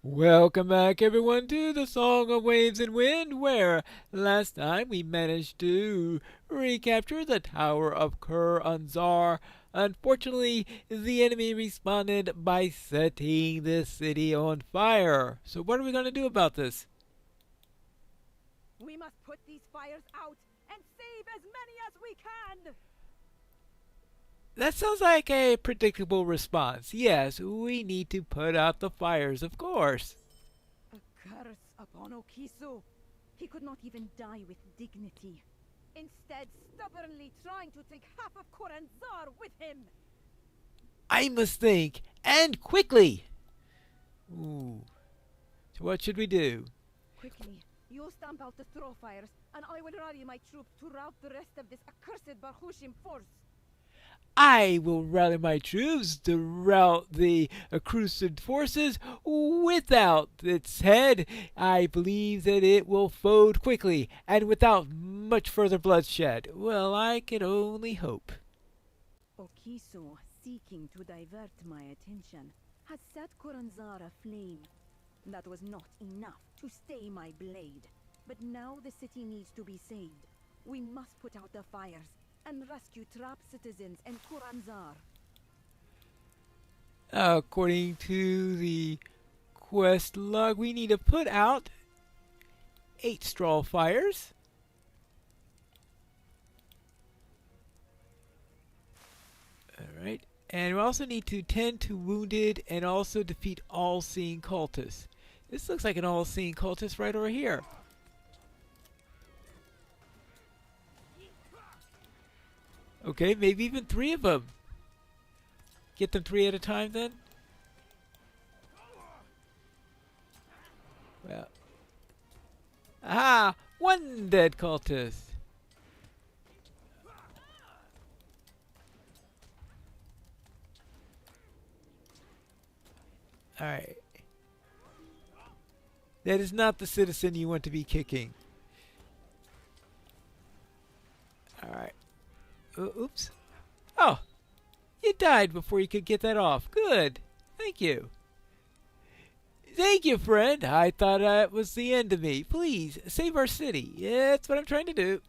Welcome back, everyone, to the Song of Waves and Wind, where last time we managed to recapture the Tower of Kur Anzar. Unfortunately, the enemy responded by setting the city on fire. So, what are we going to do about this? We must put these fires out and save as many as we can! That sounds like a predictable response. Yes, we need to put out the fires, of course. A curse upon Okisu. He could not even die with dignity. Instead, stubbornly trying to take half of Koranzar with him. I must think, and quickly! Ooh. So what should we do? Quickly, you stamp out the throw fires, and I will rally my troops to rout the rest of this accursed Barhushim force. I will rally my troops to rout the Accursed forces without its head. I believe that it will fold quickly and without much further bloodshed. Well, I can only hope. Okisu, seeking to divert my attention, has set Koranzar aflame. That was not enough to stay my blade. But now the city needs to be saved. We must put out the fires and rescue trapped citizens and Kuranzar. According to the quest log, we need to put out 8 straw fires. Alright. And we also need to tend to wounded and also defeat all-seeing cultists. This looks like an all-seeing cultist right over here. Okay, maybe even 3 of them. Get them 3 at a time then? Well. Aha! 1 dead cultist. Alright. That is not the citizen you want to be kicking. Alright. Oops. Oh! You died before you could get that off. Good. Thank you. Thank you, friend. I thought that was the end of me. Please, save our city. Yeah, that's what I'm trying to do.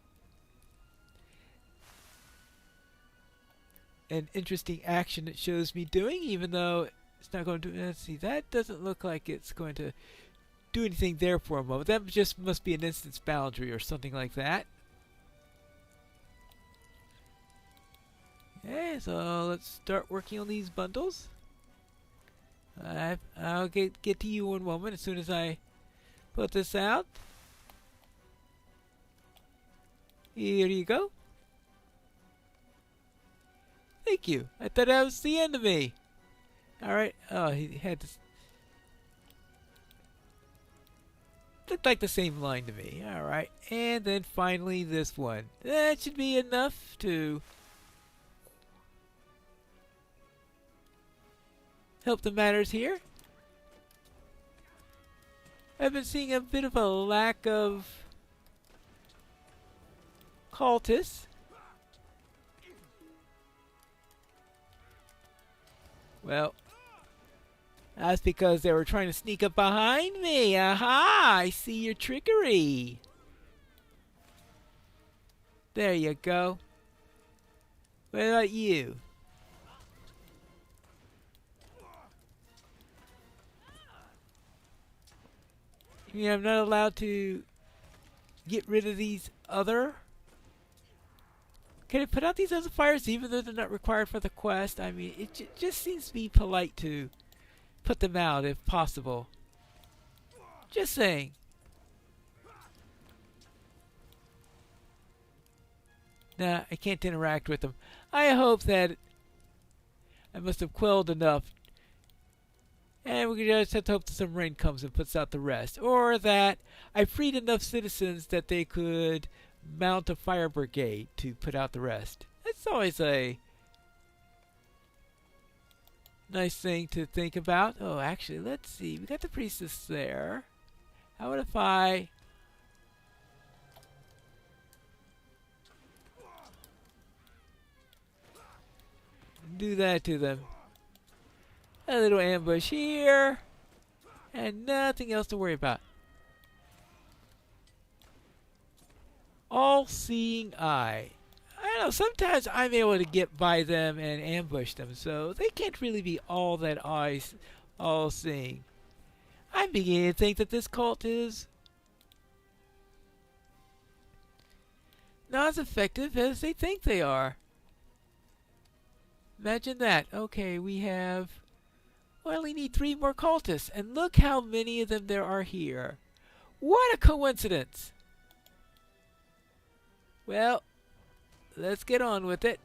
An interesting action it shows me doing, even though it's not going to... Let's see, that doesn't look like it's going to do anything there for a moment. That just must be an instance boundary or something like that. Okay, so let's start working on these bundles. I'll get to you in a moment as soon as I put this out. Here you go. Thank you. I thought that was the end of me. Alright. Oh, he had this. Looked like the same line to me. Alright. And then finally this one. That should be enough to help the matters here. I've been seeing a bit of a lack of cultists. Well, that's because they were trying to sneak up behind me. Aha! I see your trickery. There you go. What about you? You mean I'm not allowed to get rid of these other? Can I put out these other fires even though they're not required for the quest? I mean, it just seems to be polite to put them out if possible. Just saying. Nah, I can't interact with them. I hope that I must have quelled enough. And we just have to hope that some rain comes and puts out the rest. Or that I freed enough citizens that they could mount a fire brigade to put out the rest. That's always a nice thing to think about. Oh, actually, let's see. We got the priestess there. How about if I do that to them? A little ambush here. and nothing else to worry about. All-seeing eye. I don't know, sometimes I'm able to get by them and ambush them, so they can't really be all that eyes all-seeing. I'm beginning to think that this cult is not as effective as they think they are. Imagine that. Okay, we only need 3 more cultists, and look how many of them there are here. What a coincidence! Well, let's get on with it.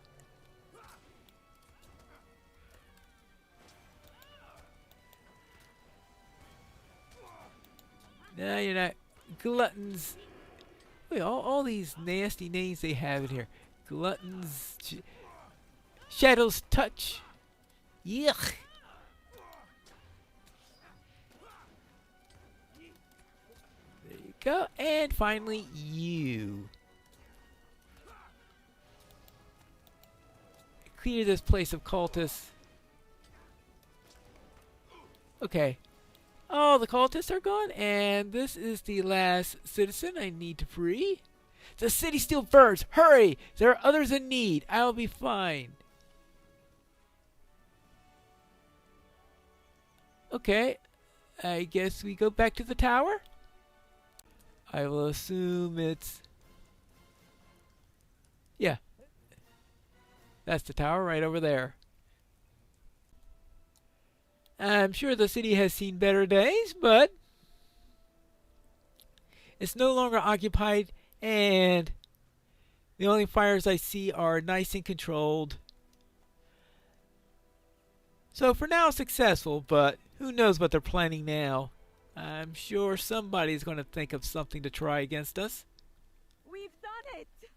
No, you're not. Gluttons. Wait, all these nasty names they have in here. Gluttons. Shadow's Touch. Yuck. There you go. And finally, you. Clear this place of cultists. Okay. All the cultists are gone, and this is the last citizen I need to free. The city still burns! Hurry! There are others in need. I'll be fine. Okay. I guess we go back to the tower? I will assume it's... Yeah. That's the tower right over there. I'm sure the city has seen better days, but it's no longer occupied, and the only fires I see are nice and controlled. So for now, successful, but who knows what they're planning now. I'm sure somebody's going to think of something to try against us. We've done it!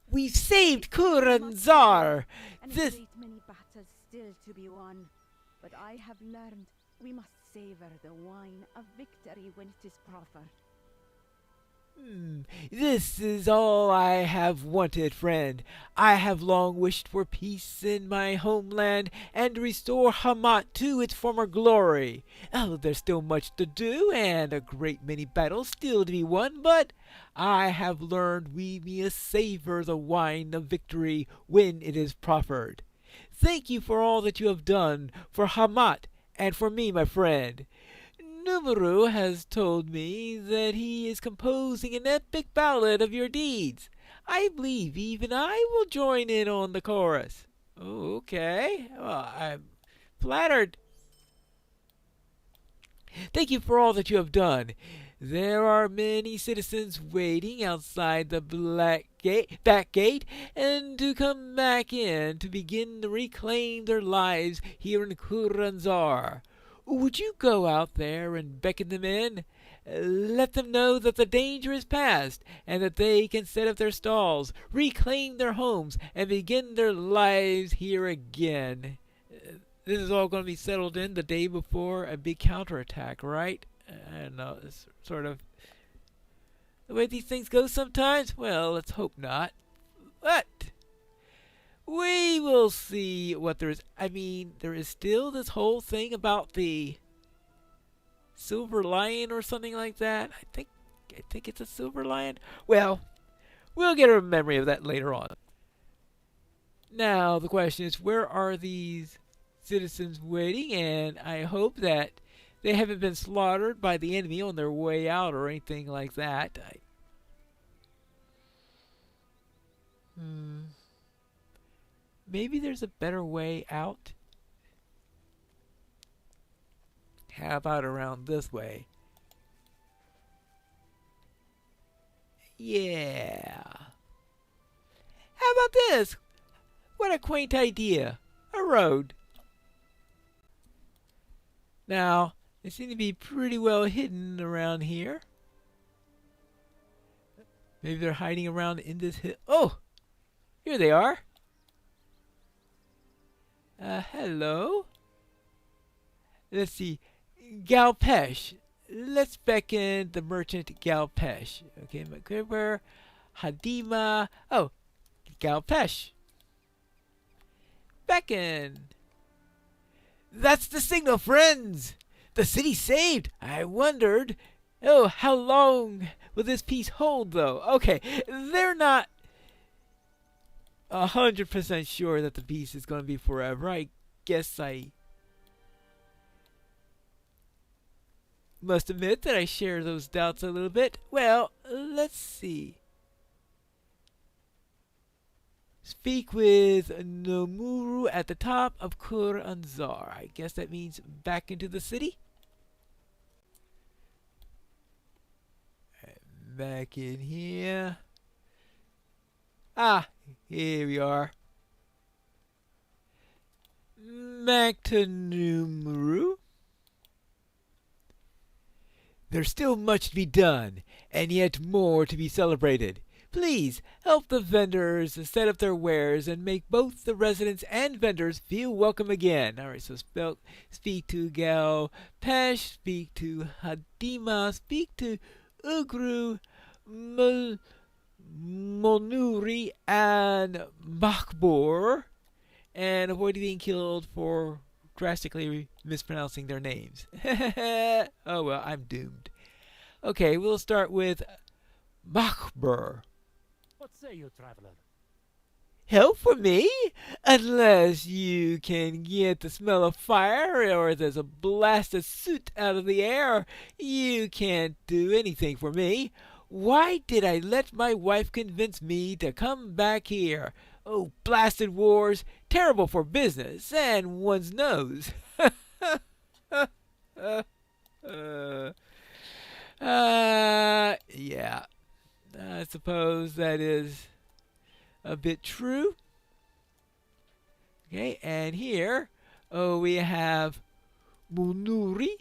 We've saved Kuranzar! And This... a great many battles still to be won. But I have learned we must savor the wine of victory when it is proffered. This is all I have wanted, friend. I have long wished for peace in my homeland and to restore Hamat to its former glory. Oh, there's still much to do and a great many battles still to be won, but I have learned we must savor the wine of victory when it is proffered. Thank you for all that you have done for Hamat and for me, my friend. Numeru has told me that he is composing an epic ballad of your deeds. I believe even I will join in on the chorus. Oh, okay. Well, I'm flattered. Thank you for all that you have done. There are many citizens waiting outside the back gate, and to come back in to begin to reclaim their lives here in Kuranzar. Would you go out there and beckon them in? Let them know that the danger is past, and that they can set up their stalls, reclaim their homes, and begin their lives here again. This is all going to be settled in the day before a big counterattack, right? I don't know, it's sort of the way these things go sometimes. Well, let's hope not. But we will see what there is. I mean, there is still this whole thing about the silver lion or something like that. I think it's a silver lion. Well, we'll get a memory of that later on. Now, the question is, where are these citizens waiting? And I hope that they haven't been slaughtered by the enemy on their way out or anything like that. Maybe there's a better way out. How about around this way? Yeah. How about this? What a quaint idea. A road. Now, they seem to be pretty well hidden around here. Maybe they're hiding around in this hill. Oh! Here they are. Hello? Let's see. Galpesh. Let's beckon the merchant Galpesh. Okay, McGriver, Hadima. Oh, Galpesh. Beckon. That's the signal, friends! The city's saved! I wondered. Oh, how long will this peace hold, though? Okay, they're not 100% sure that the peace is going to be forever. I guess I must admit that I share those doubts a little bit. Well, let's see. Speak with Nomuru at the top of Kur Anzar. I guess that means back into the city. Back in here. Ah, here we are. Back to Nomuru. There's still much to be done, and yet more to be celebrated. Please help the vendors set up their wares and make both the residents and vendors feel welcome again. All right, so speak to Gal Pesh, speak to Hadima, speak to Ugru, Monuri, and Makbor, and avoid being killed for drastically mispronouncing their names. Oh well, I'm doomed. Okay, we'll start with Makbor. What say you, traveler? Help for me? Unless you can get the smell of fire or there's a blast of soot out of the air, you can't do anything for me. Why did I let my wife convince me to come back here? Oh, blasted wars, terrible for business and one's nose. Yeah. I suppose that is a bit true. Okay, and here, we have Munuri.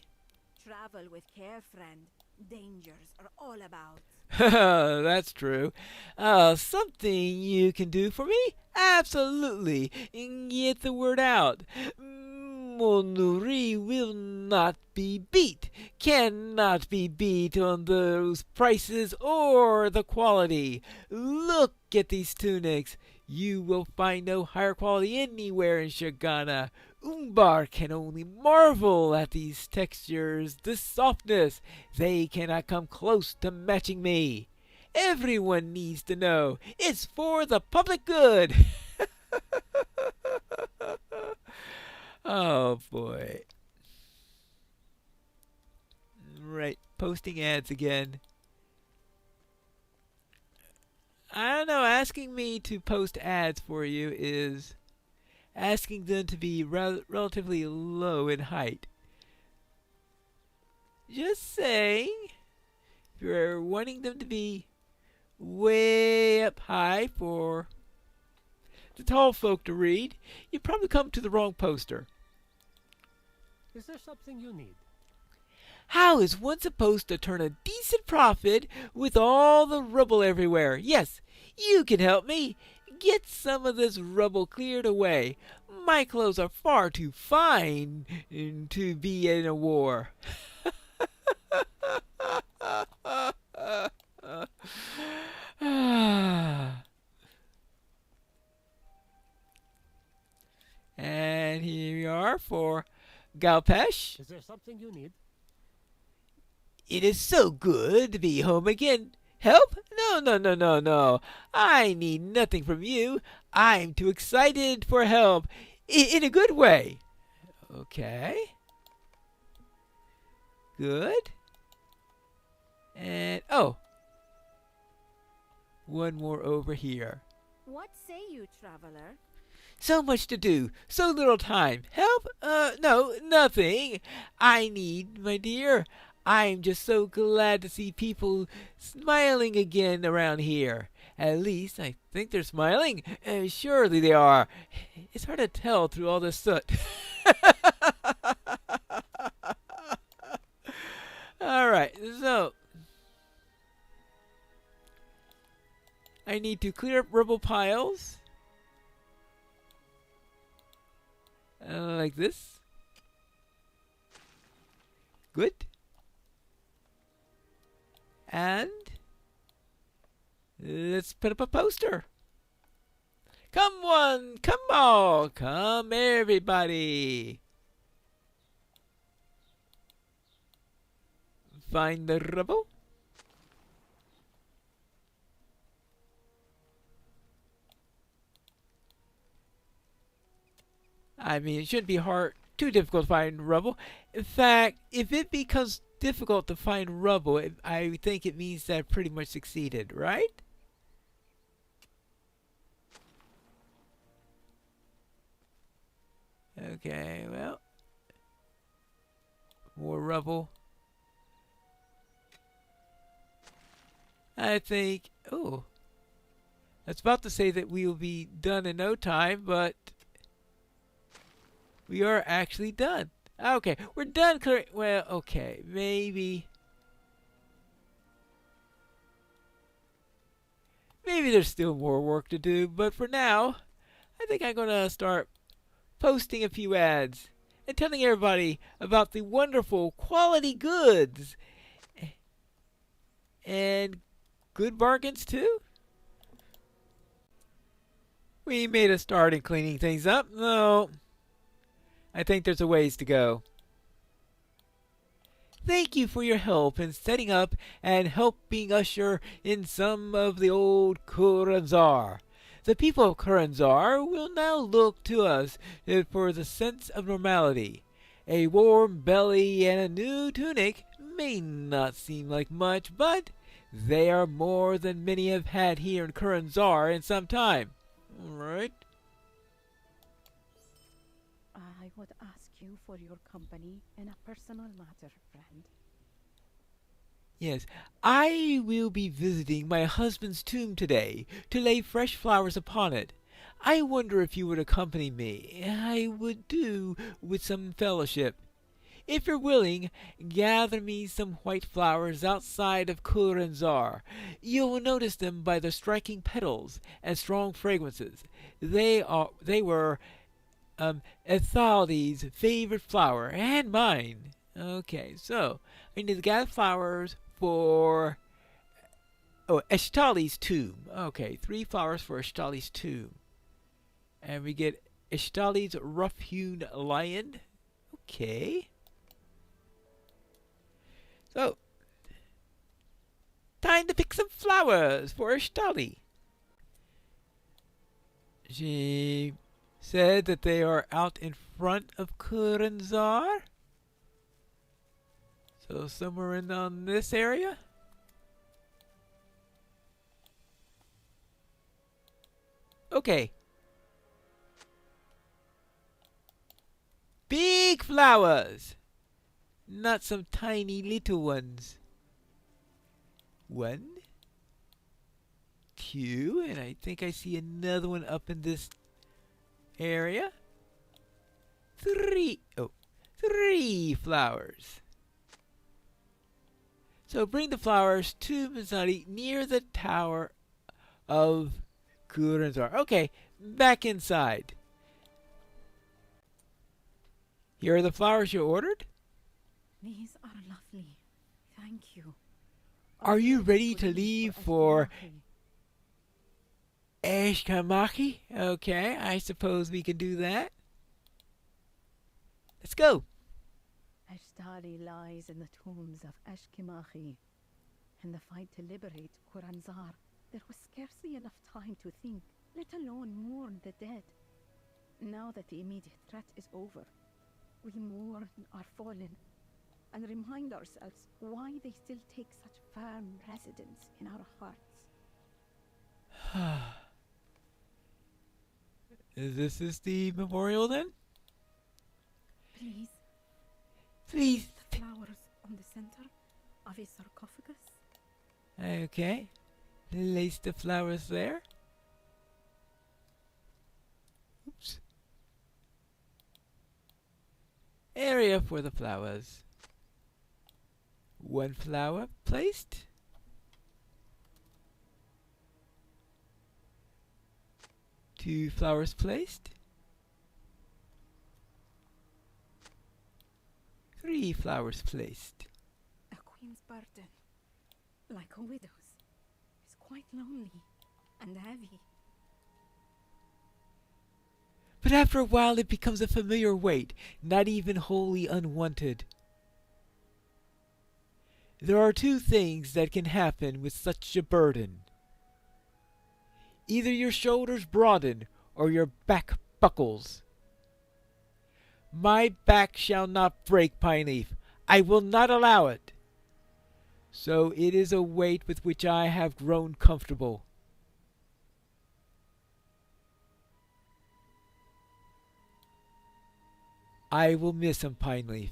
Travel with care, friend. Dangers are all about. That's true. Something you can do for me? Absolutely. Get the word out. Monuri will not be beat. Cannot be beat on those prices or the quality. Look at these tunics. You will find no higher quality anywhere in Shagana. Umbar can only marvel at these textures, this softness. They cannot come close to matching me. Everyone needs to know. It's for the public good. Oh boy. Right, posting ads again. I don't know, asking me to post ads for you is asking them to be relatively low in height. Just saying, if you're wanting them to be way up high for the tall folk to read, you probably come to the wrong poster. Is there something you need? How is one supposed to turn a decent profit with all the rubble everywhere? Yes, you can help me. Get some of this rubble cleared away. My clothes are far too fine to be in a war. And here we are for Galpesh. Is there something you need? It is so good to be home again. Help? No. I need nothing from you. I'm too excited for help. In a good way. Okay. Good. And, one more over here. What say you, traveler? So much to do, so little time. Help? No, nothing. I need, my dear. I'm just so glad to see people smiling again around here. At least I think they're smiling. Surely they are. It's hard to tell through all this soot. All right, so I need to clear up rubble piles. Like this. Good. And let's put up a poster. Come one, come all, come everybody. find the rubble. I mean, it shouldn't be too difficult to find rubble. In fact, if it becomes difficult to find rubble, I think it means that I pretty much succeeded, right? Okay, well, more rubble. I think, oh, I was about to say that we will be done in no time, but we are actually done. Okay, we're done clearing. Well, okay, maybe there's still more work to do, but for now, I think I'm gonna start posting a few ads and telling everybody about the wonderful quality goods and good bargains too. We made a start in cleaning things up, though I think there's a ways to go. Thank you for your help in setting up and helping usher in some of the old Kuranzar. The people of Kuranzar will now look to us for the sense of normality. A warm belly and a new tunic may not seem like much, but they are more than many have had here in Kuranzar in some time. All right. I would ask you for your company in a personal matter, friend. Yes, I will be visiting my husband's tomb today to lay fresh flowers upon it. I wonder if you would accompany me. I would do with some fellowship. If you're willing, gather me some white flowers outside of Kuranzar. You will notice them by their striking petals and strong fragrances. They were Eshtali's favorite flower and mine. Okay, so I need to gather flowers for Eshtali's tomb. Okay, 3 flowers for Eshtali's tomb. And we get Eshtali's rough-hewn lion. Okay. So, time to pick some flowers for Eshtali. She said that they are out in front of Kuranzar. So somewhere in on this area. Okay. Big flowers. Not some tiny little ones. 1, 2, and I think I see another one up in this area. 3. Oh, 3 flowers. So bring the flowers to Mizari near the tower of Kuranzar. Okay, back inside. Here are the flowers you ordered. These are lovely. Thank you. Are you ready to leave for Eshtali? Okay, I suppose we can do that. Let's go. Eshtali lies in the tombs of Eshkimachi. In the fight to liberate Kuranzar, there was scarcely enough time to think, let alone mourn the dead. Now that the immediate threat is over, we mourn our fallen and remind ourselves why they still take such firm residence in our hearts. Is this the memorial then? Please, Please. the flowers on the center of a sarcophagus. Okay. Place the flowers there. Oops. Area for the flowers. 1 flower placed. 2 flowers placed. 3 flowers placed. A queen's burden, like a widow's, is quite lonely and heavy. But after a while it becomes a familiar weight, not even wholly unwanted. There are two things that can happen with such a burden. Either your shoulders broaden or your back buckles. My back shall not break, Pine Leaf. I will not allow it. So it is a weight with which I have grown comfortable. I will miss him, Pine Leaf.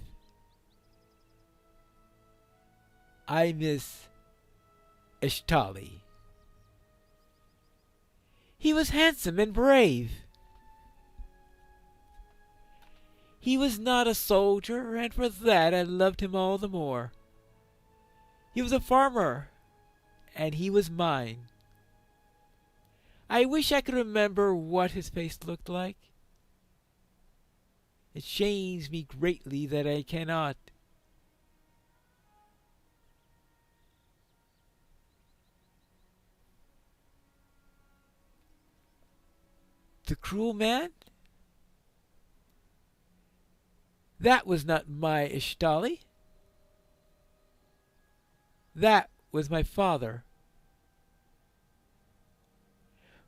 I miss Eshtali. He was handsome and brave. He was not a soldier, and for that I loved him all the more. He was a farmer, and he was mine. I wish I could remember what his face looked like. It shames me greatly that I cannot. The cruel man? That was not my Eshtali. That was my father.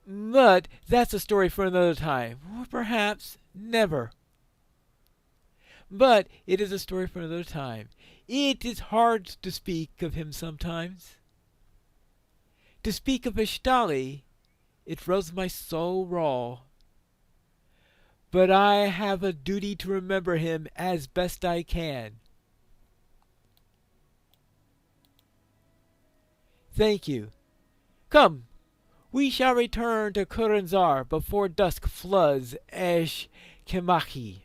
But that's a story for another time, or perhaps never. But it is a story for another time. It is hard to speak of him sometimes. To speak of Eshtali, it rubs my soul raw. But I have a duty to remember him as best I can. Thank you. Come, we shall return to Kuranzar before dusk floods Kemahi.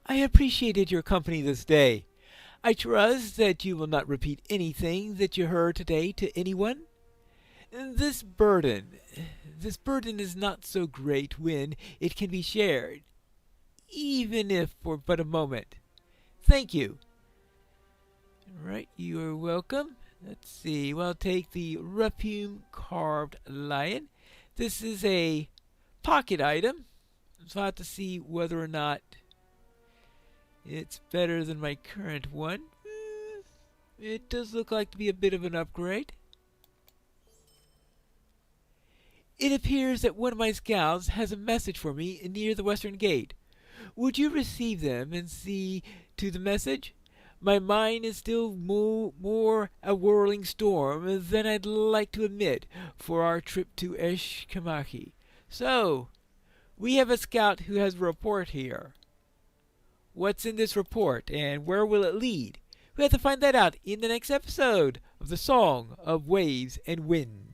I appreciated your company this day. I trust that you will not repeat anything that you heard today to anyone. This burden is not so great when it can be shared, even if for but a moment. Thank you. Right, you are welcome. Let's see, we'll take the Repume Carved Lion. This is a pocket item, so I'll have to see whether or not it's better than my current one. It does look like to be a bit of an upgrade. It appears that one of my scouts has a message for me near the western gate. Would you receive them and see to the message? My mind is still more a whirling storm than I'd like to admit for our trip to Kemahi. So, we have a scout who has a report here. What's in this report, and where will it lead? We have to find that out in the next episode of the Song of Waves and Wind.